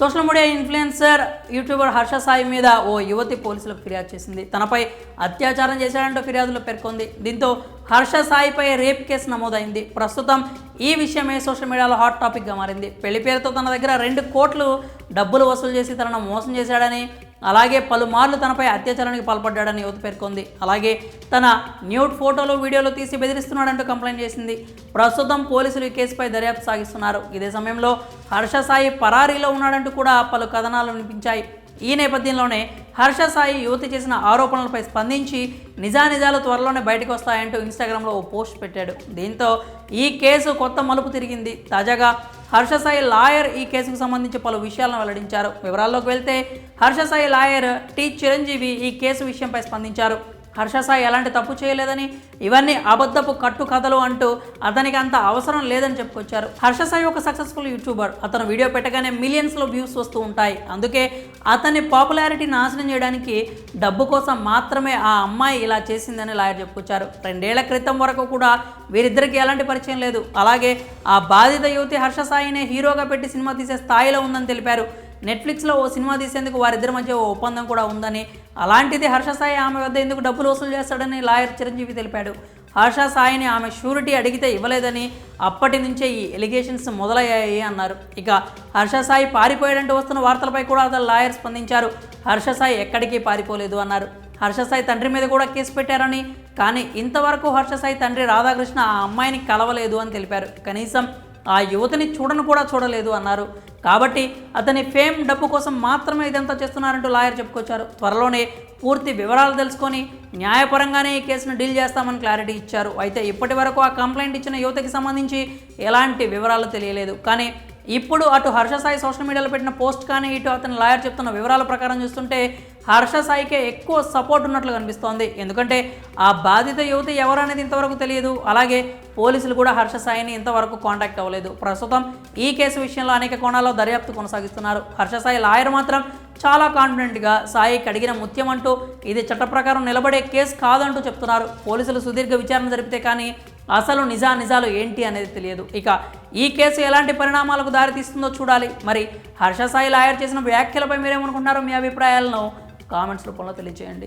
Social media influencer YouTuber Harsha Sai మీద ఓ యువతి పోలీసులకు ఫిర్యాదు చేసింది. తనపై అత్యాచారం చేశాడంటూ ఫిర్యాదులో పేర్కొంది. దీంతో హర్ష సాయిపై రేప్ కేసు నమోదైంది. ప్రస్తుతం ఈ విషయమే సోషల్ మీడియాలో హాట్ టాపిక్గా మారింది. పెళ్లి పేరుతో తన దగ్గర 2 కోట్లు డబ్బులు వసూలు చేసి తనను మోసం చేశాడని, అలాగే పలుమార్లు తనపై అత్యాచారానికి పాల్పడ్డాడని యువత పేర్కొంది. అలాగే తన న్యూడ్ ఫోటోలు వీడియోలు తీసి బెదిరిస్తున్నాడంటూ కంప్లైంట్ చేసింది. ప్రస్తుతం పోలీసులు ఈ కేసుపై దర్యాప్తు సాగిస్తున్నారు. ఇదే సమయంలో హర్ష సాయి పరారీలో ఉన్నాడంటూ కూడా పలు కథనాలు వినిపించాయి. ఈ నేపథ్యంలోనే హర్ష సాయి యువతి చేసిన ఆరోపణలపై స్పందించి నిజానిజాలు త్వరలోనే బయటకు వస్తాయంటూ ఇన్స్టాగ్రామ్లో ఓ పోస్ట్ పెట్టాడు. దీంతో ఈ కేసు కొత్త మలుపు తిరిగింది. తాజాగా హర్ష సాయి లాయర్ ఈ కేసుకు సంబంధించి పలు విషయాలను వెల్లడించారు. వివరాల్లోకి వెళ్తే హర్ష సాయి లాయర్ టి చిరంజీవి ఈ కేసు విషయంపై స్పందించారు. హర్ష సాయి ఎలాంటి తప్పు చేయలేదని, ఇవన్నీ అబద్ధపు కట్టు కథలు అంటూ అతనికి అంత అవసరం లేదని చెప్పుకొచ్చారు. హర్ష సాయి ఒక సక్సెస్ఫుల్ యూట్యూబర్. అతను వీడియో పెట్టగానే మిలియన్స్లో వ్యూస్ వస్తూ ఉంటాయి. అందుకే అతని పాపులారిటీ నాశనం చేయడానికి డబ్బు కోసం మాత్రమే ఆ అమ్మాయి ఇలా చేసిందని లాయర్ చెప్పుకొచ్చారు. 2 ఏళ్ల క్రితం వరకు కూడా వీరిద్దరికి ఎలాంటి పరిచయం లేదు. అలాగే ఆ బాధిత యువతి హర్ష సాయినే హీరోగా పెట్టి సినిమా తీసే స్థాయిలో ఉందని తెలిపారు. నెట్ఫ్లిక్స్లో ఓ సినిమా తీసేందుకు వారిద్దరి మధ్య ఓ ఒప్పందం కూడా ఉందని, అలాంటిది హర్ష సాయి ఆమె వద్ద ఎందుకు డబ్బులు వసూలు చేస్తాడని లాయర్ చిరంజీవి తెలిపాడు. హర్ష సాయిని ఆమె షూరిటీ అడిగితే ఇవ్వలేదని, అప్పటి నుంచే ఈ ఎలిగేషన్స్ మొదలయ్యాయి అన్నారు. ఇక హర్ష సాయి పారిపోయాడంటూ వస్తున్న వార్తలపై కూడా అతను లాయర్ స్పందించారు. హర్ష సాయి ఎక్కడికి పారిపోలేదు అన్నారు. హర్ష సాయి తండ్రి మీద కూడా కేసు పెట్టారని, కానీ ఇంతవరకు హర్ష సాయి తండ్రి రాధాకృష్ణ ఆ అమ్మాయిని కలవలేదు అని తెలిపారు. కనీసం ఆ యువతిని చూడలేదు అన్నారు. కాబట్టి అతని ఫేమ్, డబ్బు కోసం మాత్రమే ఇదంతా చేస్తున్నారంటూ లాయర్ చెప్పుకొచ్చారు. త్వరలోనే పూర్తి వివరాలు తెలుసుకొని న్యాయపరంగానే ఈ కేసును డీల్ చేస్తామని క్లారిటీ ఇచ్చారు. అయితే ఇప్పటి వరకు ఆ కంప్లైంట్ ఇచ్చిన యువతికి సంబంధించి ఎలాంటి వివరాలు తెలియలేదు. కానీ ఇప్పుడు అటు హర్ష సాయి సోషల్ మీడియాలో పెట్టిన పోస్ట్ కానీ, ఇటు అతని లాయర్ చెప్తున్న వివరాల ప్రకారం చూస్తుంటే హర్ష సాయికే ఎక్కువ సపోర్ట్ ఉన్నట్లు కనిపిస్తోంది. ఎందుకంటే ఆ బాధిత యువతి ఎవరు అనేది ఇంతవరకు తెలియదు. అలాగే పోలీసులు కూడా హర్ష సాయిని ఇంతవరకు కాంటాక్ట్ అవ్వలేదు. ప్రస్తుతం ఈ కేసు విషయంలో అనేక కోణాల్లో దర్యాప్తు కొనసాగిస్తున్నారు. హర్ష సాయి లాయర్ మాత్రం చాలా కాన్ఫిడెంట్గా సాయికి అడిగిన ముత్యం అంటూ ఇది చట్ట ప్రకారం నిలబడే కేసు కాదంటూ చెప్తున్నారు. పోలీసులు సుదీర్ఘ విచారణ జరిపితే కానీ అసలు నిజాలు ఏంటి అనేది తెలియదు. ఇక ఈ కేసు ఎలాంటి పరిణామాలకు దారితీస్తుందో చూడాలి. మరి హర్ష సాయి లాయర్ చేసిన వ్యాఖ్యలపై మీరేమనుకుంటున్నారో మీ అభిప్రాయాలను కామెంట్స్ రూపంలో తెలియజేయండి.